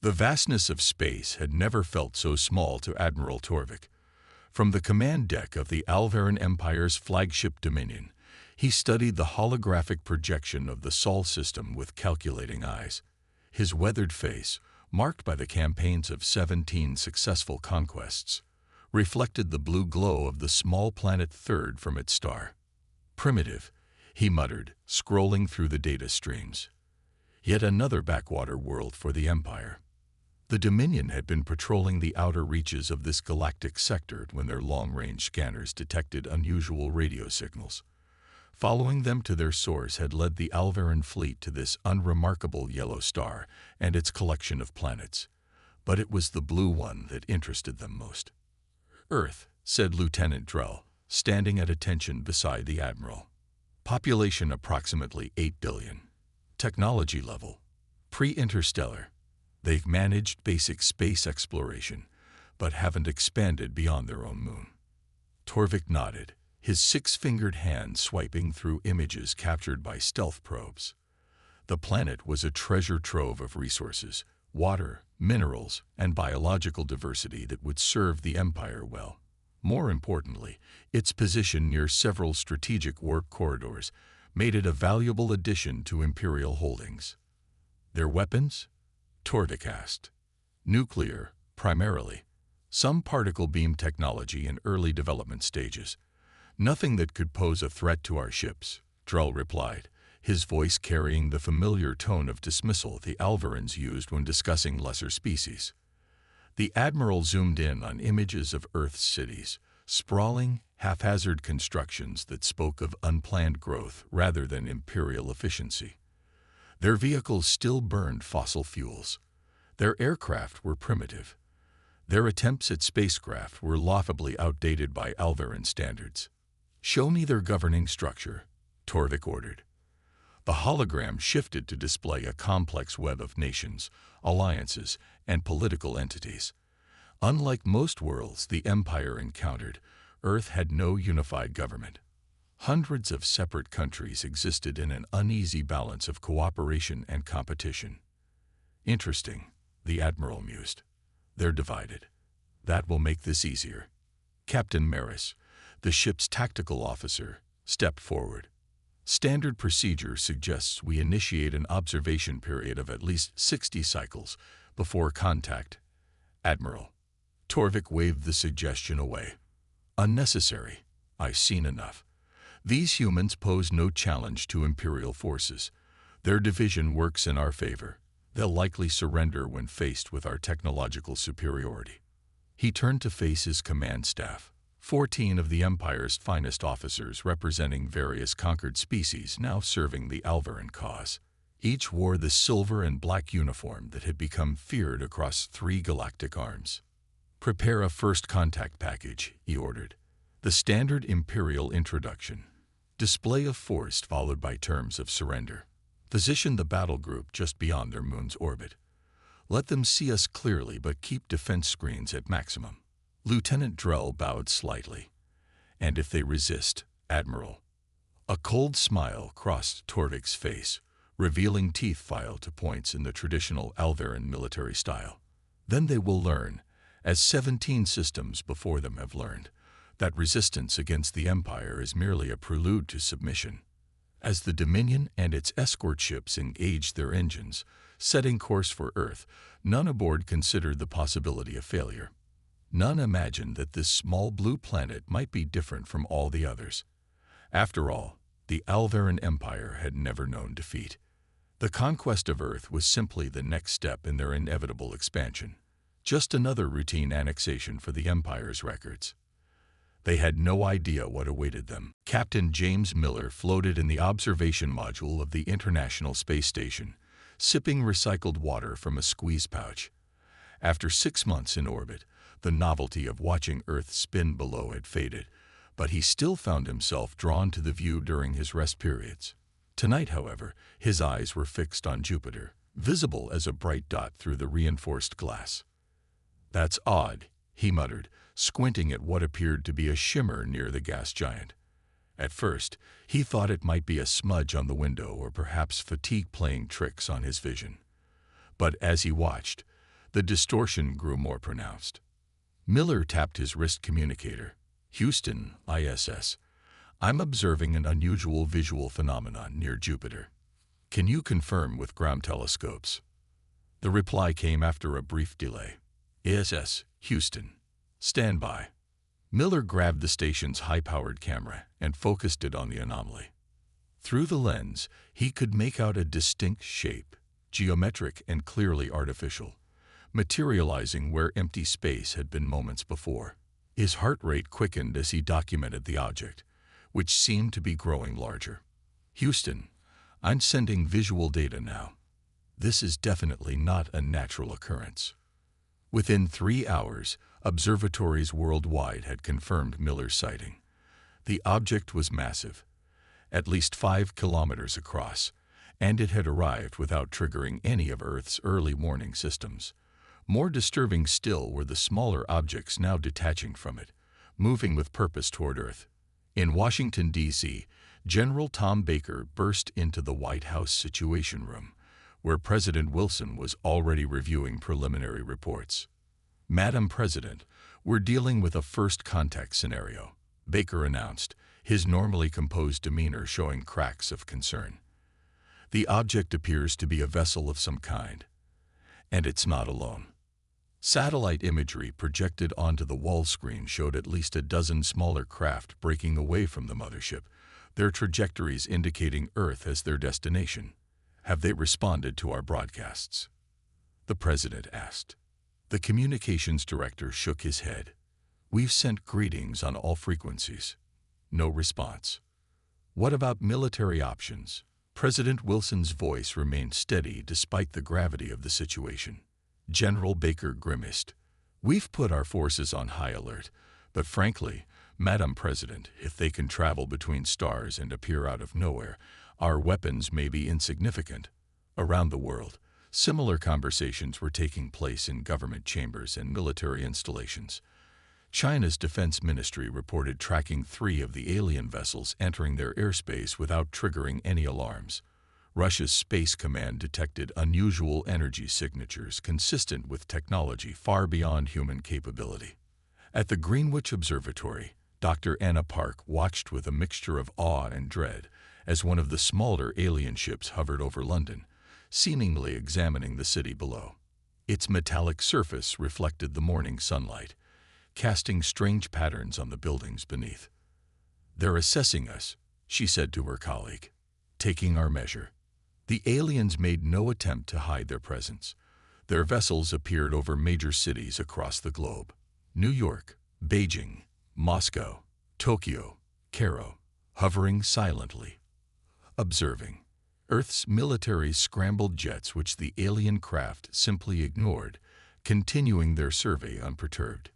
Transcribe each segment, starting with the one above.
The vastness of space had never felt so small to Admiral Torvik. From the command deck of the Alvaran Empire's flagship Dominion, he studied the holographic projection of the Sol system with calculating eyes. His weathered face, marked by the campaigns of 17 successful conquests, reflected the blue glow of the small planet third from its star. "Primitive," he muttered, scrolling through the data streams. Yet another backwater world for the Empire. The Dominion had been patrolling the outer reaches of this galactic sector when their long-range scanners detected unusual radio signals. Following them to their source had led the Alvaran fleet to this unremarkable yellow star and its collection of planets. But it was the blue one that interested them most. "Earth," said Lieutenant Drell, standing at attention beside the Admiral. "Population approximately 8 billion. Technology level, pre-interstellar. They've managed basic space exploration, but haven't expanded beyond their own moon." Torvik nodded, his six-fingered hand swiping through images captured by stealth probes. The planet was a treasure trove of resources, water, minerals, and biological diversity that would serve the Empire well. More importantly, its position near several strategic work corridors made it a valuable addition to Imperial holdings. Their weapons? Torvik asked. "Nuclear, primarily. Some particle beam technology in early development stages. Nothing that could pose a threat to our ships," Drell replied, his voice carrying the familiar tone of dismissal the Alvarans used when discussing lesser species. The Admiral zoomed in on images of Earth's cities, sprawling, haphazard constructions that spoke of unplanned growth rather than imperial efficiency. Their vehicles still burned fossil fuels. Their aircraft were primitive. Their attempts at spacecraft were laughably outdated by Alvaran standards. "Show me their governing structure," Torvik ordered. The hologram shifted to display a complex web of nations, alliances, and political entities. Unlike most worlds the Empire encountered, Earth had no unified government. Hundreds of separate countries existed in an uneasy balance of cooperation and competition. "Interesting," the Admiral mused. "They're divided. That will make this easier." Captain Maris, the ship's tactical officer, stepped forward. "Standard procedure suggests we initiate an observation period of at least 60 cycles before contact, Admiral." Torvik waved the suggestion away. "Unnecessary. I've seen enough. These humans pose no challenge to Imperial forces. Their division works in our favor. They'll likely surrender when faced with our technological superiority." He turned to face his command staff, 14 of the Empire's finest officers representing various conquered species now serving the Alvaran cause. Each wore the silver and black uniform that had become feared across 3 galactic arms. "Prepare a first contact package," he ordered. "The standard Imperial introduction. Display of force followed by terms of surrender. Position the battle group just beyond their moon's orbit. Let them see us clearly but keep defense screens at maximum." Lieutenant Drell bowed slightly. "And if they resist, Admiral?" A cold smile crossed Torvik's face, revealing teeth filed to points in the traditional Alvaran military style. "Then they will learn, as 17 systems before them have learned, that resistance against the Empire is merely a prelude to submission." As the Dominion and its escort ships engaged their engines, setting course for Earth, none aboard considered the possibility of failure. None imagined that this small blue planet might be different from all the others. After all, the Alvaran Empire had never known defeat. The conquest of Earth was simply the next step in their inevitable expansion, just another routine annexation for the Empire's records. They had no idea what awaited them. Captain James Miller floated in the observation module of the International Space Station, sipping recycled water from a squeeze pouch. After 6 months in orbit, the novelty of watching Earth spin below had faded, but he still found himself drawn to the view during his rest periods. Tonight, however, his eyes were fixed on Jupiter, visible as a bright dot through the reinforced glass. "That's odd," he muttered, squinting at what appeared to be a shimmer near the gas giant. At first, he thought it might be a smudge on the window or perhaps fatigue playing tricks on his vision. But as he watched, The distortion grew more pronounced. Miller tapped his wrist communicator. Houston, ISS. I'm observing an unusual visual phenomenon near Jupiter. Can you confirm with ground telescopes? The reply came after a brief delay. ISS, Houston. Stand by. Miller grabbed the station's high-powered camera and focused it on the anomaly. Through the lens, he could make out a distinct shape, geometric and clearly artificial, materializing where empty space had been moments before. His heart rate quickened as he documented the object, which seemed to be growing larger. Houston, I'm sending visual data now. This is definitely not a natural occurrence. Within 3 hours, observatories worldwide had confirmed Miller's sighting. The object was massive, at least 5 kilometers across, and it had arrived without triggering any of Earth's early warning systems. More disturbing still were the smaller objects now detaching from it, moving with purpose toward Earth. In Washington, D.C., General Tom Baker burst into the White House Situation Room, where President Wilson was already reviewing preliminary reports. Madam President, we're dealing with a first contact scenario, Baker announced, his normally composed demeanor showing cracks of concern. The object appears to be a vessel of some kind, and it's not alone. Satellite imagery projected onto the wall screen showed at least a dozen smaller craft breaking away from the mothership, their trajectories indicating Earth as their destination. Have they responded to our broadcasts? The president asked. The communications director shook his head. We've sent greetings on all frequencies. No response. What about military options? President Wilson's voice remained steady despite the gravity of the situation. General Baker grimaced. We've put our forces on high alert, but frankly, Madam President, if they can travel between stars and appear out of nowhere, our weapons may be insignificant. Around the world, similar conversations were taking place in government chambers and military installations. China's defense ministry reported tracking 3 of the alien vessels entering their airspace without triggering any alarms. Russia's Space Command detected unusual energy signatures consistent with technology far beyond human capability. At the Greenwich Observatory, Dr. Anna Park watched with a mixture of awe and dread as one of the smaller alien ships hovered over London, seemingly examining the city below. Its metallic surface reflected the morning sunlight, casting strange patterns on the buildings beneath. They're assessing us, she said to her colleague, taking our measure. The aliens made no attempt to hide their presence. Their vessels appeared over major cities across the globe. New York, Beijing, Moscow, Tokyo, Cairo, hovering silently, observing. Earth's military scrambled jets which the alien craft simply ignored, continuing their survey unperturbed.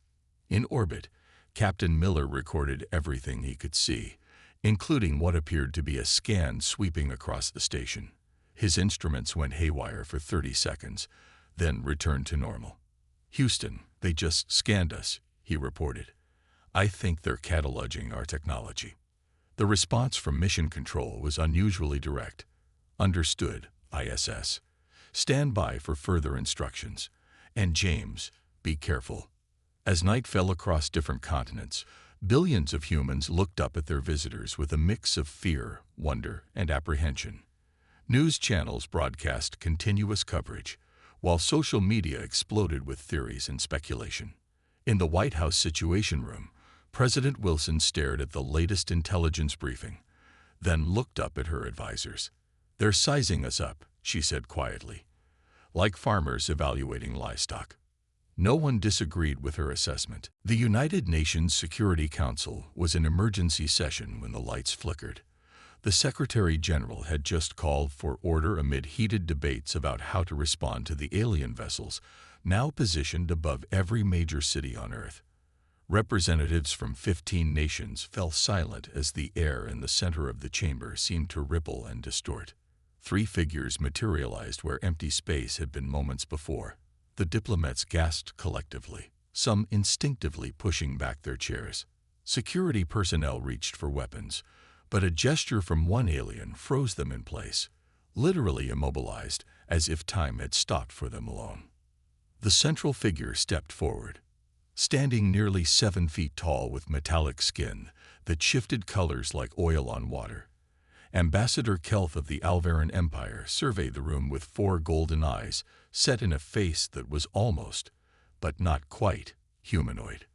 In orbit, Captain Miller recorded everything he could see, including what appeared to be a scan sweeping across the station. His instruments went haywire for 30 seconds, then returned to normal. Houston, they just scanned us, he reported. I think they're cataloging our technology. The response from Mission Control was unusually direct. Understood, ISS. Stand by for further instructions. And James, be careful. As night fell across different continents, billions of humans looked up at their visitors with a mix of fear, wonder, and apprehension. News channels broadcast continuous coverage, while social media exploded with theories and speculation. In the White House Situation Room, President Wilson stared at the latest intelligence briefing, then looked up at her advisors. They're sizing us up, she said quietly, like farmers evaluating livestock. No one disagreed with her assessment. The United Nations Security Council was in emergency session when the lights flickered. The Secretary General had just called for order amid heated debates about how to respond to the alien vessels, now positioned above every major city on Earth. Representatives from 15 nations fell silent as the air in the center of the chamber seemed to ripple and distort. 3 figures materialized where empty space had been moments before. The diplomats gasped collectively, some instinctively pushing back their chairs. Security personnel reached for weapons, but a gesture from one alien froze them in place, literally immobilized, as if time had stopped for them alone. The central figure stepped forward, standing nearly 7 feet tall with metallic skin that shifted colors like oil on water. Ambassador Kelth of the Alvaran Empire surveyed the room with 4 golden eyes set in a face that was almost, but not quite, humanoid.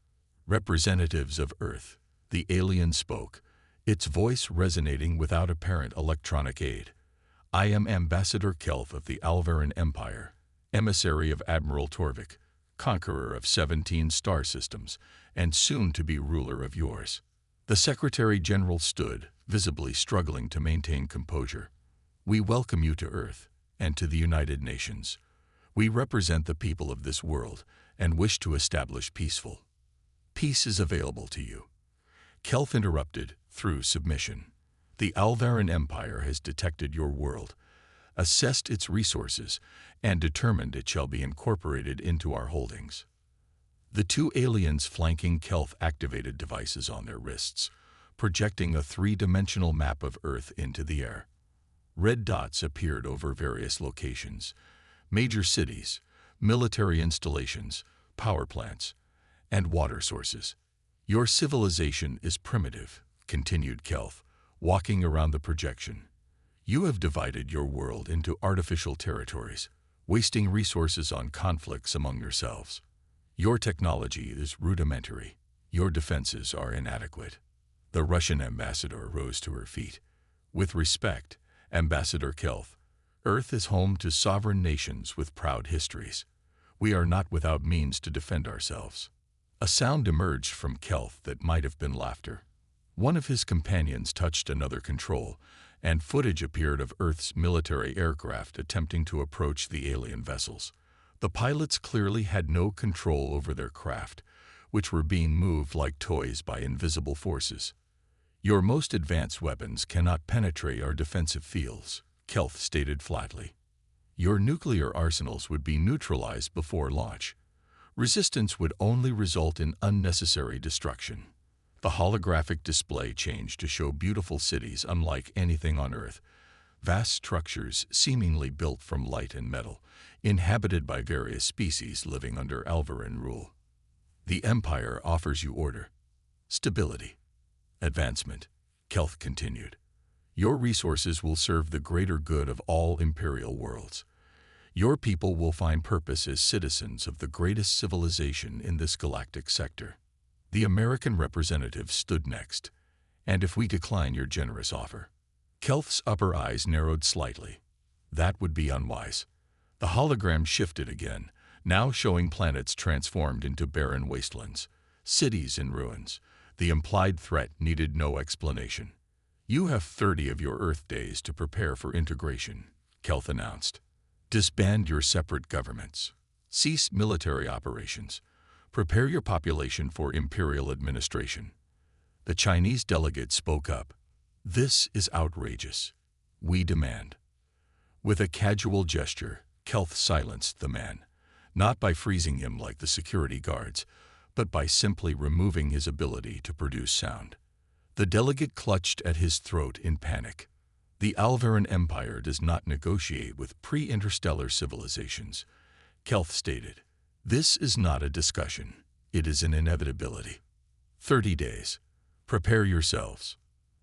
Representatives of Earth, the alien spoke, its voice resonating without apparent electronic aid. I am Ambassador Kelth of the Alvaran Empire, emissary of Admiral Torvik, conqueror of 17 star systems, and soon-to-be ruler of yours. The Secretary-General stood, visibly struggling to maintain composure. We welcome you to Earth and to the United Nations. We represent the people of this world and wish to establish peaceful. Peace is available to you. Kelth interrupted, through submission. The Alvaran Empire has detected your world, assessed its resources, and determined it shall be incorporated into our holdings. The 2 aliens flanking Kelth activated devices on their wrists, projecting a 3-dimensional map of Earth into the air. Red dots appeared over various locations: major cities, military installations, power plants, and water sources. Your civilization is primitive, continued Kelth, walking around the projection. You have divided your world into artificial territories, wasting resources on conflicts among yourselves. Your technology is rudimentary. Your defenses are inadequate. The Russian ambassador rose to her feet. With respect, Ambassador Kelth, Earth is home to sovereign nations with proud histories. We are not without means to defend ourselves. A sound emerged from Kelth that might have been laughter. One of his companions touched another control, and footage appeared of Earth's military aircraft attempting to approach the alien vessels. The pilots clearly had no control over their craft, which were being moved like toys by invisible forces. Your most advanced weapons cannot penetrate our defensive fields, Kelth stated flatly. Your nuclear arsenals would be neutralized before launch. Resistance would only result in unnecessary destruction. The holographic display changed to show beautiful cities unlike anything on Earth, vast structures seemingly built from light and metal, inhabited by various species living under Alvaran rule. The Empire offers you order, stability, advancement, Kelth continued. Your resources will serve the greater good of all imperial worlds. Your people will find purpose as citizens of the greatest civilization in this galactic sector. The American representative stood next. And if we decline your generous offer? Kelth's upper eyes narrowed slightly. That would be unwise. The hologram shifted again, now showing planets transformed into barren wastelands, cities in ruins. The implied threat needed no explanation. You have 30 of your Earth days to prepare for integration, Kelth announced. Disband your separate governments. Cease military operations. Prepare your population for imperial administration. The Chinese delegate spoke up. This is outrageous. We demand. With a casual gesture, Kelth silenced the man, not by freezing him like the security guards, but by simply removing his ability to produce sound. The delegate clutched at his throat in panic. The Alvaran Empire does not negotiate with pre-interstellar civilizations, Kelth stated. This is not a discussion. It is an inevitability. 30 days. Prepare yourselves.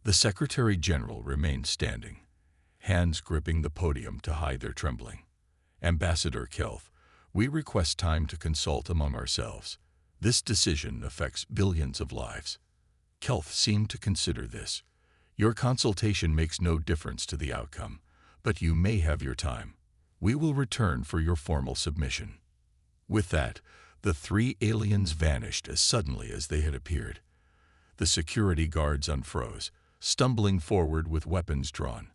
The Secretary-General remained standing, hands gripping the podium to hide their trembling. Ambassador Kelth, we request time to consult among ourselves. This decision affects billions of lives. Kelth seemed to consider this. Your consultation makes no difference to the outcome, but you may have your time. We will return for your formal submission. With that, the 3 aliens vanished as suddenly as they had appeared. The security guards unfroze, stumbling forward with weapons drawn,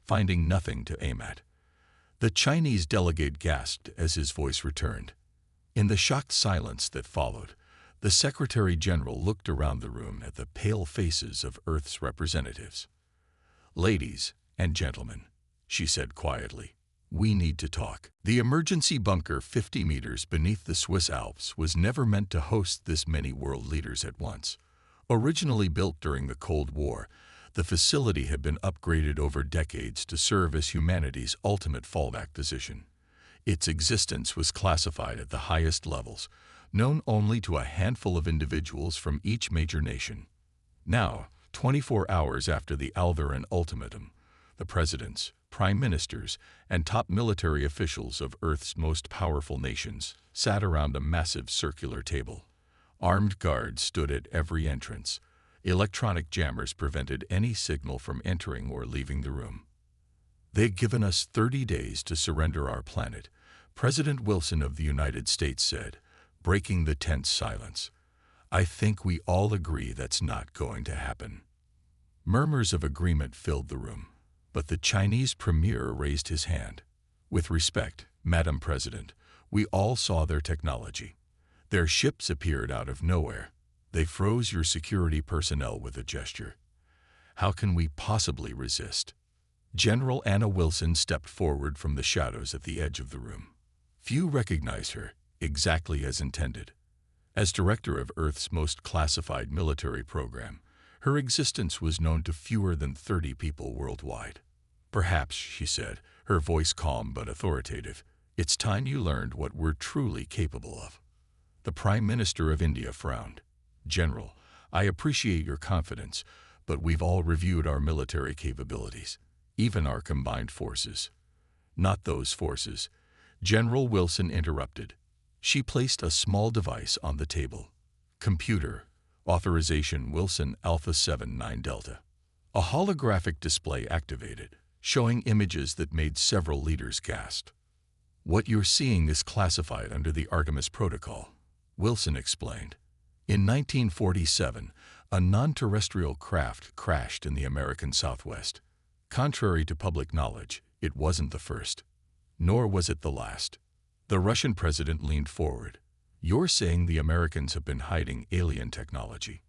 finding nothing to aim at. The Chinese delegate gasped as his voice returned. In the shocked silence that followed, the Secretary-General looked around the room at the pale faces of Earth's representatives. Ladies and gentlemen, she said quietly, we need to talk. The emergency bunker 50 meters beneath the Swiss Alps was never meant to host this many world leaders at once. Originally built during the Cold War, the facility had been upgraded over decades to serve as humanity's ultimate fallback position. Its existence was classified at the highest levels, known only to a handful of individuals from each major nation. Now, 24 hours after the Alvaran ultimatum, the presidents, prime ministers, and top military officials of Earth's most powerful nations sat around a massive circular table. Armed guards stood at every entrance. Electronic jammers prevented any signal from entering or leaving the room. "They've given us 30 days to surrender our planet," President Wilson of the United States said, breaking the tense silence. "I think we all agree that's not going to happen." Murmurs of agreement filled the room, but the Chinese premier raised his hand. "With respect, Madam President, we all saw their technology. Their ships appeared out of nowhere. They froze your security personnel with a gesture. How can we possibly resist?" General Anna Wilson stepped forward from the shadows at the edge of the room. Few recognized her, exactly as intended. As director of Earth's most classified military program, her existence was known to fewer than 30 people worldwide. "Perhaps," she said, her voice calm but authoritative, "it's time you learned what we're truly capable of." The Prime Minister of India frowned. "General, I appreciate your confidence, but we've all reviewed our military capabilities, even our combined forces." "Not those forces," General Wilson interrupted. She placed a small device on the table. "Computer, authorization Wilson Alpha 79 Delta." A holographic display activated, showing images that made several leaders gasp. "What you're seeing is classified under the Artemis Protocol," Wilson explained. "In 1947, a non-terrestrial craft crashed in the American Southwest. Contrary to public knowledge, it wasn't the first. Nor was it the last." The Russian president leaned forward. "You're saying the Americans have been hiding alien technology?"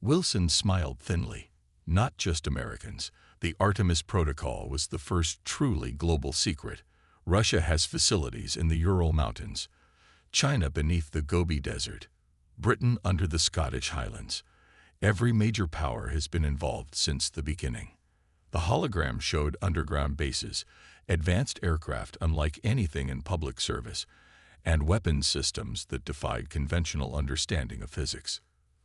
Wilson smiled thinly. "Not just Americans. The Artemis Protocol was the first truly global secret. Russia has facilities in the Ural Mountains, China beneath the Gobi Desert, Britain under the Scottish Highlands. Every major power has been involved since the beginning." The hologram showed underground bases, advanced aircraft unlike anything in public service, and weapons systems that defied conventional understanding of physics.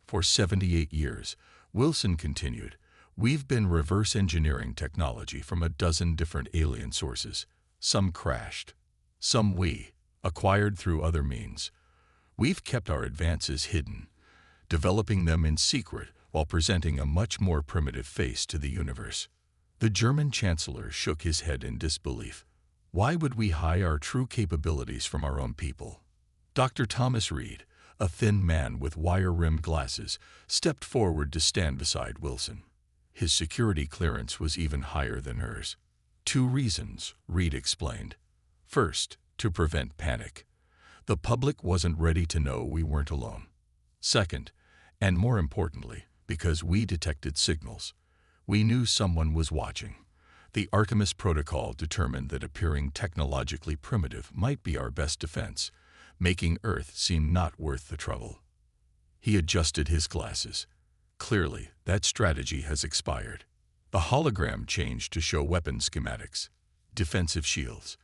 "For 78 years, Wilson continued, we've been reverse engineering technology from a dozen different alien sources. Some crashed. Some we acquired through other means. We've kept our advances hidden, developing them in secret while presenting a much more primitive face to the universe." The German chancellor shook his head in disbelief. "Why would we hide our true capabilities from our own people?" Dr. Thomas Reed, a thin man with wire-rimmed glasses, stepped forward to stand beside Wilson. His security clearance was even higher than hers. "2 reasons," Reed explained. "First, to prevent panic. The public wasn't ready to know we weren't alone. Second, and more importantly, because we detected signals. We knew someone was watching. The Artemis Protocol determined that appearing technologically primitive might be our best defense, making Earth seem not worth the trouble." He adjusted his glasses. "Clearly, that strategy has expired." The hologram changed to show weapon schematics, defensive shields,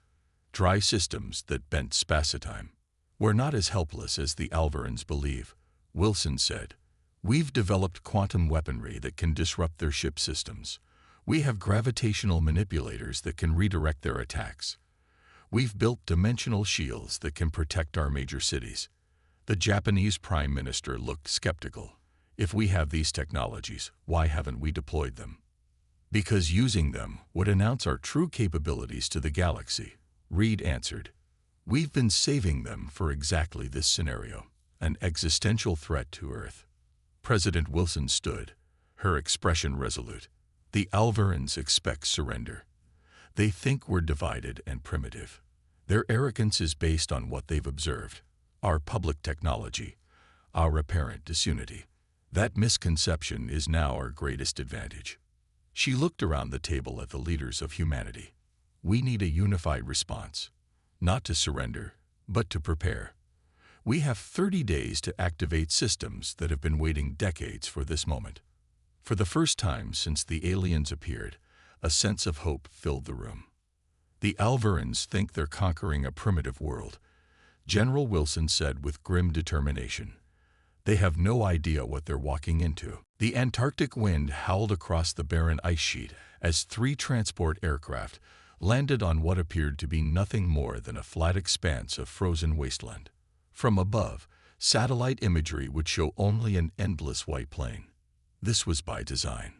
dry systems that bent spacetime. "We're not as helpless as the Alvarans believe," Wilson said. "We've developed quantum weaponry that can disrupt their ship systems. We have gravitational manipulators that can redirect their attacks. We've built dimensional shields that can protect our major cities." The Japanese Prime Minister looked skeptical. "If we have these technologies, why haven't we deployed them?" "Because using them would announce our true capabilities to the galaxy," Reed answered. "We've been saving them for exactly this scenario, an existential threat to Earth." President Wilson stood, her expression resolute. "The Alvarans expect surrender. They think we're divided and primitive. Their arrogance is based on what they've observed, our public technology, our apparent disunity. That misconception is now our greatest advantage." She looked around the table at the leaders of humanity. "We need a unified response, not to surrender, but to prepare. We have 30 days to activate systems that have been waiting decades for this moment." For the first time since the aliens appeared, a sense of hope filled the room. The Alverans think they're conquering a primitive world, General Wilson said with grim determination. They have no idea what they're walking into. The Antarctic wind howled across the barren ice sheet as 3 transport aircraft landed on what appeared to be nothing more than a flat expanse of frozen wasteland. From above, satellite imagery would show only an endless white plain. This was by design.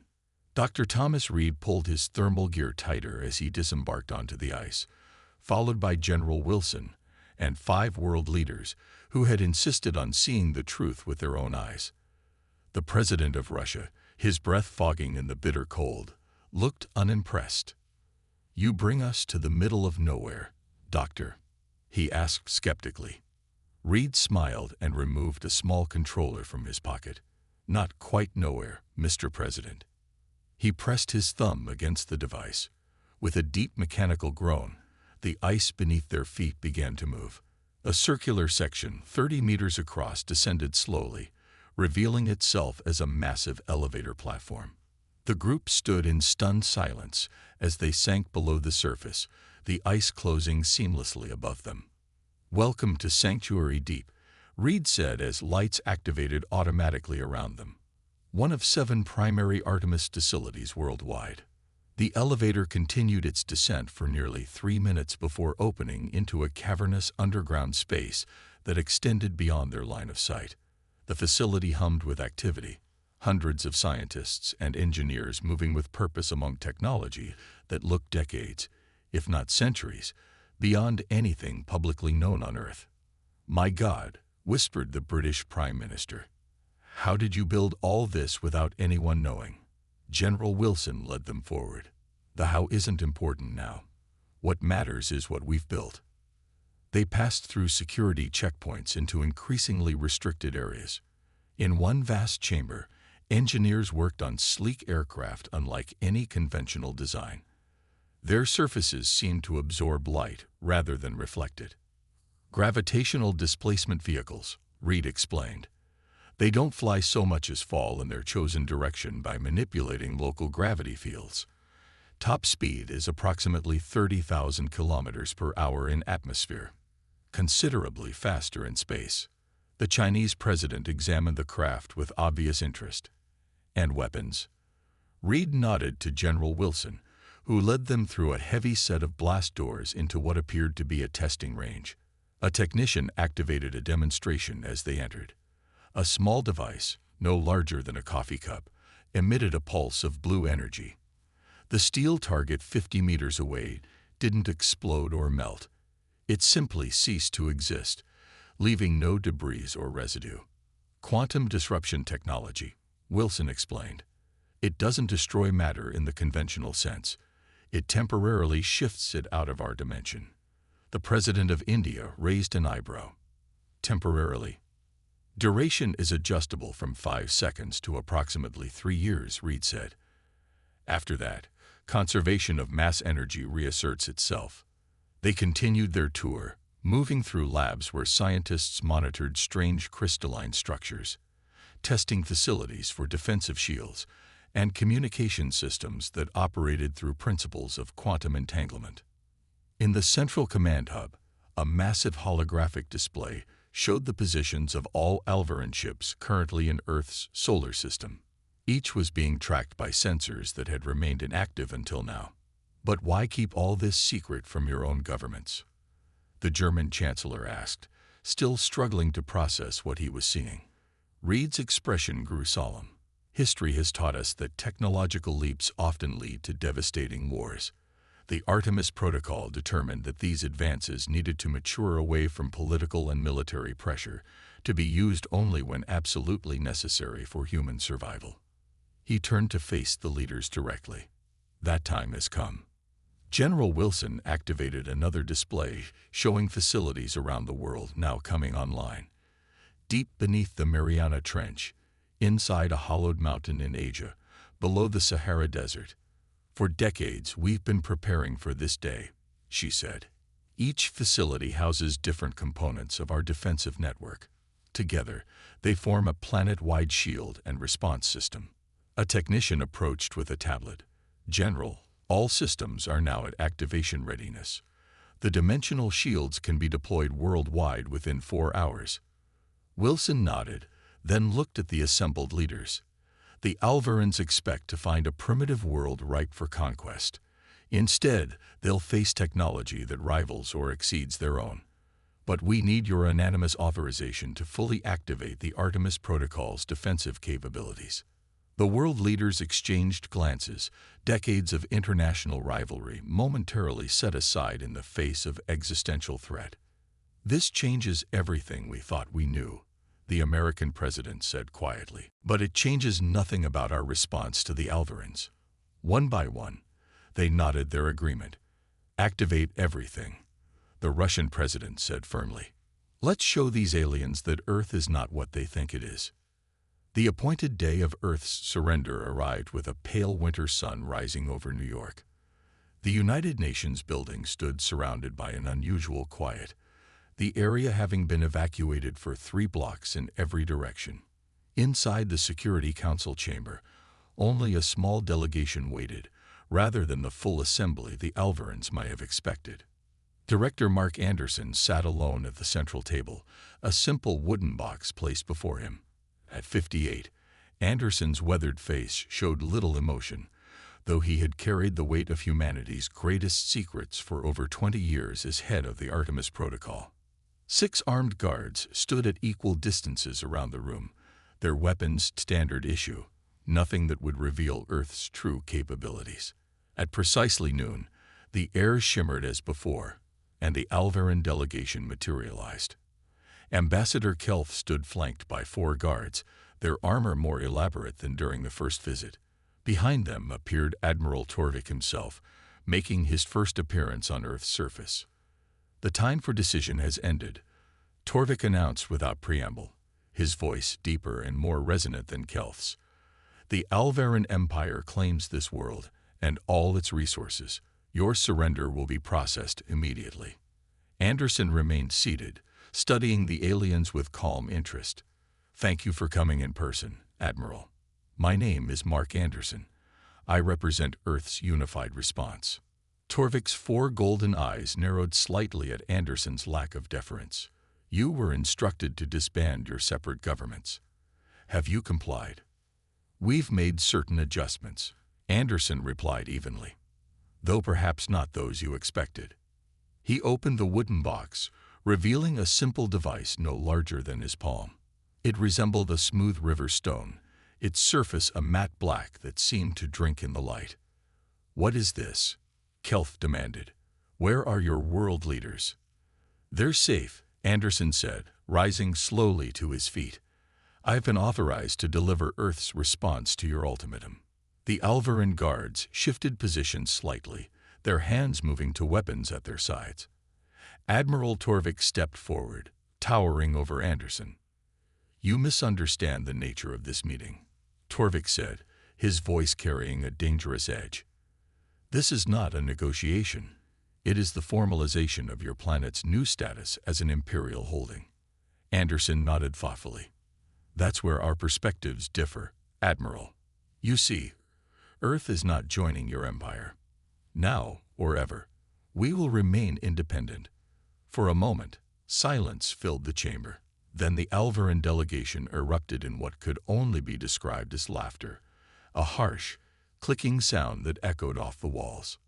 Dr. Thomas Reed pulled his thermal gear tighter as he disembarked onto the ice, followed by General Wilson and 5 world leaders who had insisted on seeing the truth with their own eyes. The president of Russia, his breath fogging in the bitter cold, looked unimpressed. "You bring us to the middle of nowhere, Doctor?" he asked skeptically. Reed smiled and removed a small controller from his pocket. "Not quite nowhere, Mr. President." He pressed his thumb against the device. With a deep mechanical groan, the ice beneath their feet began to move. A circular section, 30 meters across, descended slowly, revealing itself as a massive elevator platform. The group stood in stunned silence as they sank below the surface, the ice closing seamlessly above them. "Welcome to Sanctuary Deep," Reed said as lights activated automatically around them. One of 7 primary Artemis facilities worldwide. The elevator continued its descent for nearly 3 minutes before opening into a cavernous underground space that extended beyond their line of sight. The facility hummed with activity, hundreds of scientists and engineers moving with purpose among technology that looked decades, if not centuries, beyond anything publicly known on Earth. "My God," whispered the British Prime Minister. "How did you build all this without anyone knowing?" General Wilson led them forward. "The how isn't important now. What matters is what we've built." They passed through security checkpoints into increasingly restricted areas. In one vast chamber, engineers worked on sleek aircraft unlike any conventional design. Their surfaces seemed to absorb light rather than reflect it. "Gravitational displacement vehicles," Reed explained. "They don't fly so much as fall in their chosen direction by manipulating local gravity fields. Top speed is approximately 30,000 kilometers per hour in atmosphere, considerably faster in space." The Chinese president examined the craft with obvious interest. "And weapons?" Reed nodded to General Wilson, who led them through a heavy set of blast doors into what appeared to be a testing range. A technician activated a demonstration as they entered. A small device, no larger than a coffee cup, emitted a pulse of blue energy. The steel target 50 meters away didn't explode or melt. It simply ceased to exist, leaving no debris or residue. "Quantum disruption technology," Wilson explained. "It doesn't destroy matter in the conventional sense. It temporarily shifts it out of our dimension." The president of India raised an eyebrow. "Temporarily?" "Duration is adjustable from 5 seconds to approximately 3 years, Reed said. "After that, conservation of mass energy reasserts itself." They continued their tour, moving through labs where scientists monitored strange crystalline structures, testing facilities for defensive shields, and communication systems that operated through principles of quantum entanglement. In the central command hub, a massive holographic display showed the positions of all Alveran ships currently in Earth's solar system. Each was being tracked by sensors that had remained inactive until now. "But why keep all this secret from your own governments?" the German chancellor asked, still struggling to process what he was seeing. Reed's expression grew solemn. "History has taught us that technological leaps often lead to devastating wars. The Artemis Protocol determined that these advances needed to mature away from political and military pressure, to be used only when absolutely necessary for human survival." He turned to face the leaders directly. "That time has come." General Wilson activated another display showing facilities around the world now coming online. Deep beneath the Mariana Trench, inside a hollowed mountain in Asia, below the Sahara Desert. "For decades, we've been preparing for this day," she said. "Each facility houses different components of our defensive network. Together, they form a planet-wide shield and response system." A technician approached with a tablet. "General, All systems are now at activation readiness. The dimensional shields can be deployed worldwide within 4 hours. Wilson nodded, then looked at the assembled leaders. The Alvarans expect to find a primitive world ripe for conquest. Instead, they'll face technology that rivals or exceeds their own. But we need your unanimous authorization to fully activate the Artemis Protocol's defensive capabilities. The world leaders exchanged glances, decades of international rivalry momentarily set aside in the face of existential threat. "This changes everything we thought we knew," the American president said quietly. "But it changes nothing about our response to the Alvarans." One by one, they nodded their agreement. "Activate everything," the Russian president said firmly. "Let's show these aliens that Earth is not what they think it is." The appointed day of Earth's surrender arrived with a pale winter sun rising over New York. The United Nations building stood surrounded by an unusual quiet, the area having been evacuated for 3 blocks in every direction. Inside the Security Council chamber, only a small delegation waited, rather than the full assembly the Alvarans might have expected. Director Mark Anderson sat alone at the central table, a simple wooden box placed before him. At 58, Anderson's weathered face showed little emotion, though he had carried the weight of humanity's greatest secrets for over 20 years as head of the Artemis Protocol. 6 armed guards stood at equal distances around the room, their weapons standard issue, nothing that would reveal Earth's true capabilities. At precisely noon, the air shimmered as before, and the Alvaran delegation materialized. Ambassador Kelf stood flanked by 4 guards, their armor more elaborate than during the first visit. Behind them appeared Admiral Torvik himself, making his first appearance on Earth's surface. "The time for decision has ended," Torvik announced without preamble, his voice deeper and more resonant than Kelf's. "The Alvaran Empire claims this world and all its resources. Your surrender will be processed immediately." Anderson remained seated, studying the aliens with calm interest. "Thank you for coming in person, Admiral. My name is Mark Anderson. I represent Earth's unified response." Torvik's 4 golden eyes narrowed slightly at Anderson's lack of deference. "You were instructed to disband your separate governments. Have you complied?" "We've made certain adjustments," Anderson replied evenly, "though perhaps not those you expected." He opened the wooden box, revealing a simple device no larger than his palm. It resembled a smooth river stone, its surface a matte black that seemed to drink in the light. "What is this?" Kelf demanded. "Where are your world leaders?" "They're safe," Anderson said, rising slowly to his feet. "I've been authorized to deliver Earth's response to your ultimatum." The Alvaran guards shifted positions slightly, their hands moving to weapons at their sides. Admiral Torvik stepped forward, towering over Anderson. "You misunderstand the nature of this meeting," Torvik said, his voice carrying a dangerous edge. "This is not a negotiation. It is the formalization of your planet's new status as an imperial holding." Anderson nodded thoughtfully. "That's where our perspectives differ, Admiral. You see, Earth is not joining your empire. Now or ever, we will remain independent." For a moment, silence filled the chamber. Then the Alvaran delegation erupted in what could only be described as laughter, a harsh, clicking sound that echoed off the walls.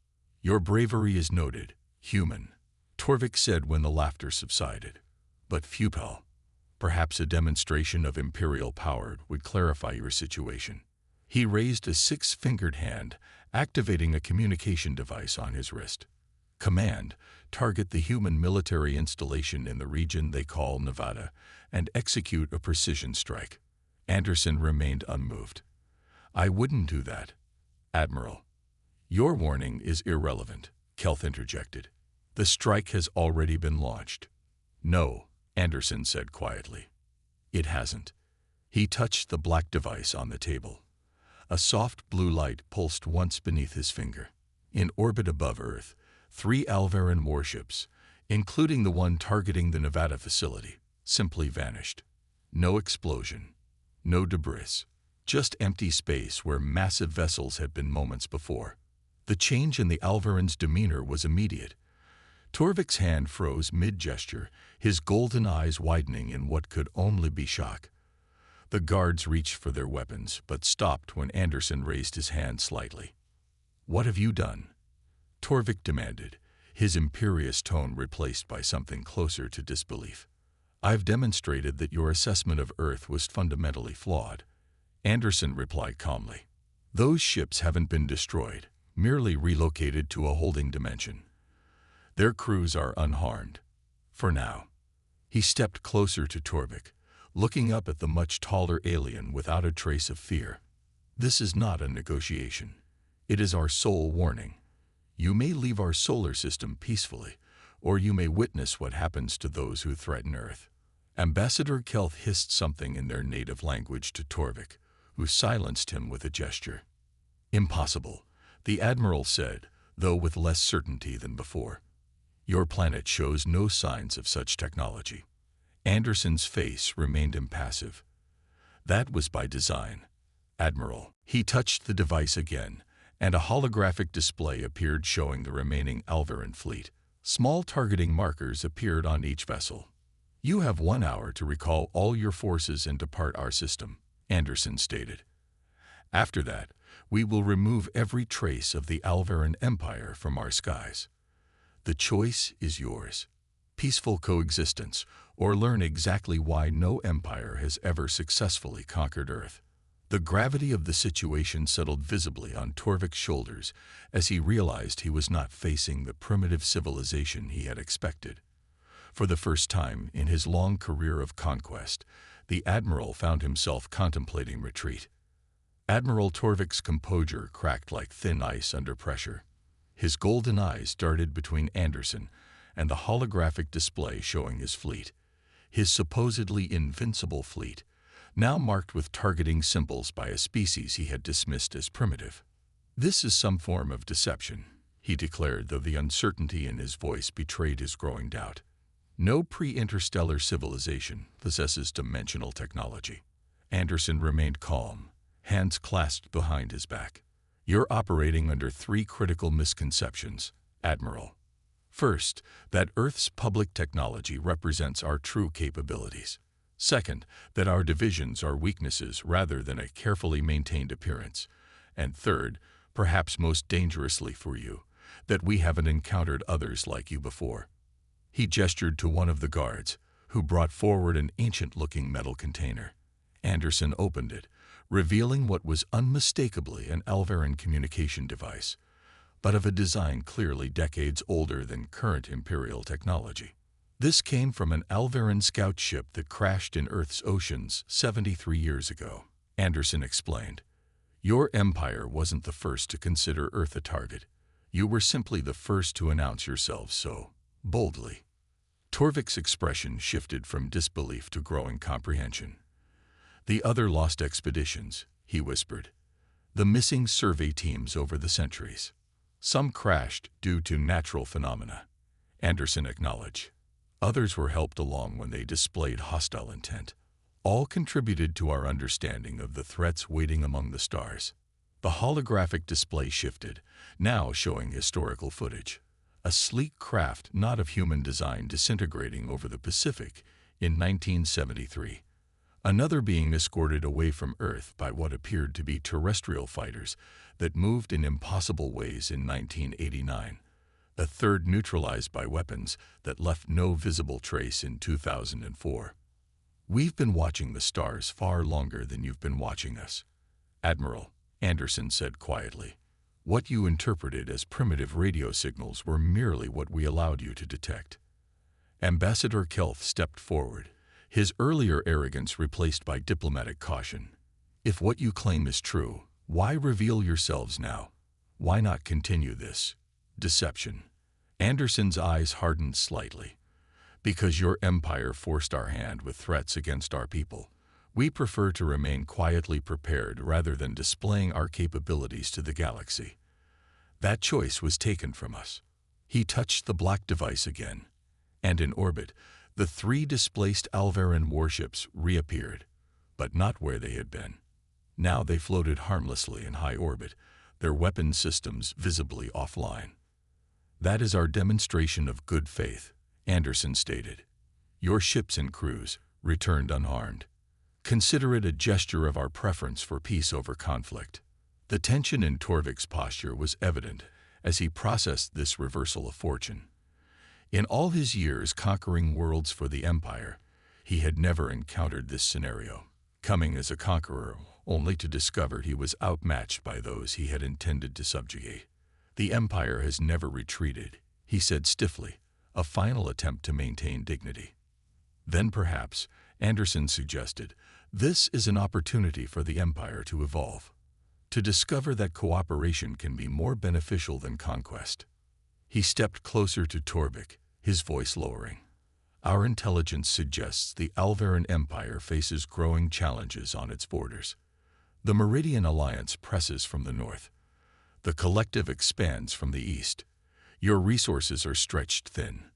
"Your bravery is noted, human," Torvik said when the laughter subsided. "But futile. Perhaps a demonstration of imperial power would clarify your situation." He raised a 6-fingered hand, activating a communication device on his wrist. "Command, target the human military installation in the region they call Nevada, and execute a precision strike." Anderson remained unmoved. "I wouldn't do that, Admiral." "Your warning is irrelevant," Kelf interjected. "The strike has already been launched." "No," Anderson said quietly. "It hasn't." He touched the black device on the table. A soft blue light pulsed once beneath his finger. In orbit above Earth, 3 Alvaran warships, including the one targeting the Nevada facility, simply vanished. No explosion, no debris, just empty space where massive vessels had been moments before. The change in the Alvarin's demeanor was immediate. Torvik's hand froze mid-gesture, his golden eyes widening in what could only be shock. The guards reached for their weapons, but stopped when Anderson raised his hand slightly. "What have you done?" Torvik demanded, his imperious tone replaced by something closer to disbelief. "I've demonstrated that your assessment of Earth was fundamentally flawed," Anderson replied calmly. "Those ships haven't been destroyed, merely relocated to a holding dimension. Their crews are unharmed. For now." He stepped closer to Torvik, looking up at the much taller alien without a trace of fear. "This is not a negotiation. It is our sole warning. You may leave our solar system peacefully, or you may witness what happens to those who threaten Earth." Ambassador Kelth hissed something in their native language to Torvik, who silenced him with a gesture. "Impossible," the Admiral said, though with less certainty than before. "Your planet shows no signs of such technology." Anderson's face remained impassive. "That was by design, Admiral." He touched the device again, and a holographic display appeared showing the remaining Alvarin fleet. Small targeting markers appeared on each vessel. "You have 1 hour to recall all your forces and depart our system," Anderson stated. "After that, we will remove every trace of the Alvarin Empire from our skies. The choice is yours: peaceful coexistence, or learn exactly why no empire has ever successfully conquered Earth." The gravity of the situation settled visibly on Torvik's shoulders as he realized he was not facing the primitive civilization he had expected. For the first time in his long career of conquest, the Admiral found himself contemplating retreat. Admiral Torvik's composure cracked like thin ice under pressure. His golden eyes darted between Anderson and the holographic display showing his fleet, his supposedly invincible fleet, now marked with targeting symbols by a species he had dismissed as primitive. "This is some form of deception," he declared, though the uncertainty in his voice betrayed his growing doubt. "No pre-interstellar civilization possesses dimensional technology." Anderson remained calm, hands clasped behind his back. "You're operating under 3 critical misconceptions, Admiral. First, that Earth's public technology represents our true capabilities. Second, that our divisions are weaknesses rather than a carefully maintained appearance. And third, perhaps most dangerously for you, that we haven't encountered others like you before." He gestured to one of the guards, who brought forward an ancient-looking metal container. Anderson opened it, revealing what was unmistakably an Alvarin communication device, but of a design clearly decades older than current Imperial technology. "This came from an Alvarin scout ship that crashed in Earth's oceans 73 years ago," Anderson explained. "Your empire wasn't the first to consider Earth a target. You were simply the first to announce yourselves so boldly." Torvik's expression shifted from disbelief to growing comprehension. "The other lost expeditions," he whispered. "The missing survey teams over the centuries. Some crashed due to natural phenomena," Anderson acknowledged. "Others were helped along when they displayed hostile intent. All contributed to our understanding of the threats waiting among the stars." The holographic display shifted, now showing historical footage. A sleek craft not of human design disintegrating over the Pacific in 1973. Another being escorted away from Earth by what appeared to be terrestrial fighters that moved in impossible ways in 1989. A third neutralized by weapons that left no visible trace in 2004. "We've been watching the stars far longer than you've been watching us, Admiral," Anderson said quietly. "What you interpreted as primitive radio signals were merely what we allowed you to detect." Ambassador Kelth stepped forward, his earlier arrogance replaced by diplomatic caution. "If what you claim is true, why reveal yourselves now? Why not continue this deception?" Anderson's eyes hardened slightly. "Because your empire forced our hand with threats against our people. We prefer to remain quietly prepared rather than displaying our capabilities to the galaxy. That choice was taken from us." He touched the black device again, and in orbit, the 3 displaced Alvarin warships reappeared, but not where they had been. Now they floated harmlessly in high orbit, their weapon systems visibly offline. "That is our demonstration of good faith," Anderson stated. "Your ships and crews returned unharmed. Consider it a gesture of our preference for peace over conflict." The tension in Torvik's posture was evident as he processed this reversal of fortune. In all his years conquering worlds for the Empire, he had never encountered this scenario, coming as a conqueror only to discover he was outmatched by those he had intended to subjugate. "The Empire has never retreated," he said stiffly, a final attempt to maintain dignity. Then perhaps, Anderson suggested, this is an opportunity for the Empire to evolve, to discover that cooperation can be more beneficial than conquest. He stepped closer to Torvik, his voice lowering. "Our intelligence suggests the Alvaran Empire faces growing challenges on its borders. The Meridian Alliance presses from the north. The Collective expands from the east. Your resources are stretched thin.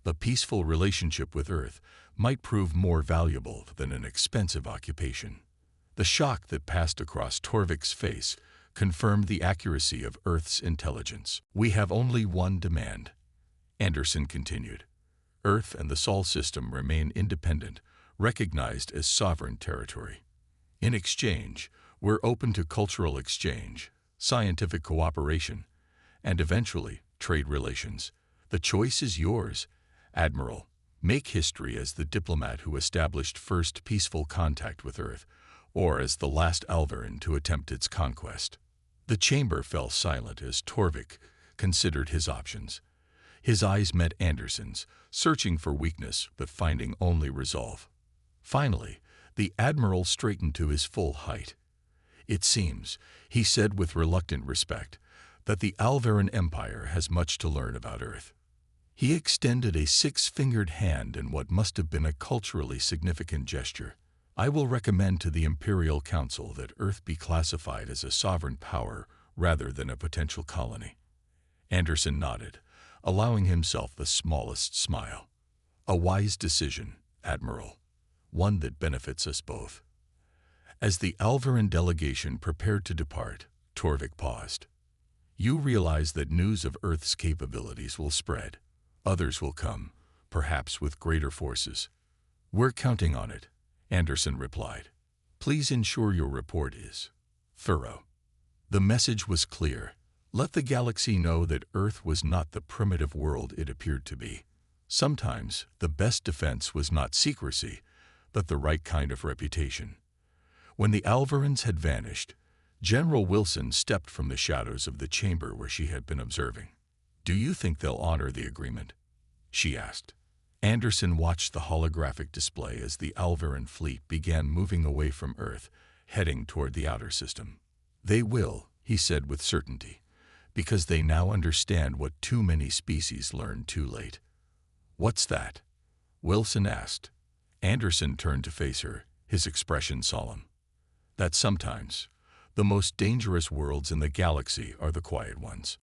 A peaceful relationship with Earth might prove more valuable than an expensive occupation." The shock that passed across Torvik's face confirmed the accuracy of Earth's intelligence. "We have only one demand," Anderson continued. "Earth and the Sol system remain independent, recognized as sovereign territory. In exchange, we're open to cultural exchange, scientific cooperation, and eventually, trade relations. The choice is yours, Admiral. Make history as the diplomat who established first peaceful contact with Earth, or as the last Alvaran to attempt its conquest." The chamber fell silent as Torvik considered his options. His eyes met Anderson's, searching for weakness but finding only resolve. Finally, the Admiral straightened to his full height. "It seems," he said with reluctant respect, "that the Alvaran Empire has much to learn about Earth." He extended a six-fingered hand in what must have been a culturally significant gesture. "I will recommend to the Imperial Council that Earth be classified as a sovereign power rather than a potential colony." Anderson nodded, allowing himself the smallest smile. "A wise decision, Admiral. One that benefits us both." As the Alvaran delegation prepared to depart, Torvik paused. "You realize that news of Earth's capabilities will spread. Others will come, perhaps with greater forces." "We're counting on it," Anderson replied. "Please ensure your report is thorough." The message was clear. Let the galaxy know that Earth was not the primitive world it appeared to be. Sometimes the best defense was not secrecy, but the right kind of reputation. When the Alvarans had vanished, General Wilson stepped from the shadows of the chamber where she had been observing. "Do you think they'll honor the agreement?" she asked. Anderson watched the holographic display as the Alvaran fleet began moving away from Earth, heading toward the outer system. "They will," he said with certainty, "because they now understand what too many species learned too late." "What's that?" Wilson asked. Anderson turned to face her, his expression solemn. "That sometimes the most dangerous worlds in the galaxy are the quiet ones."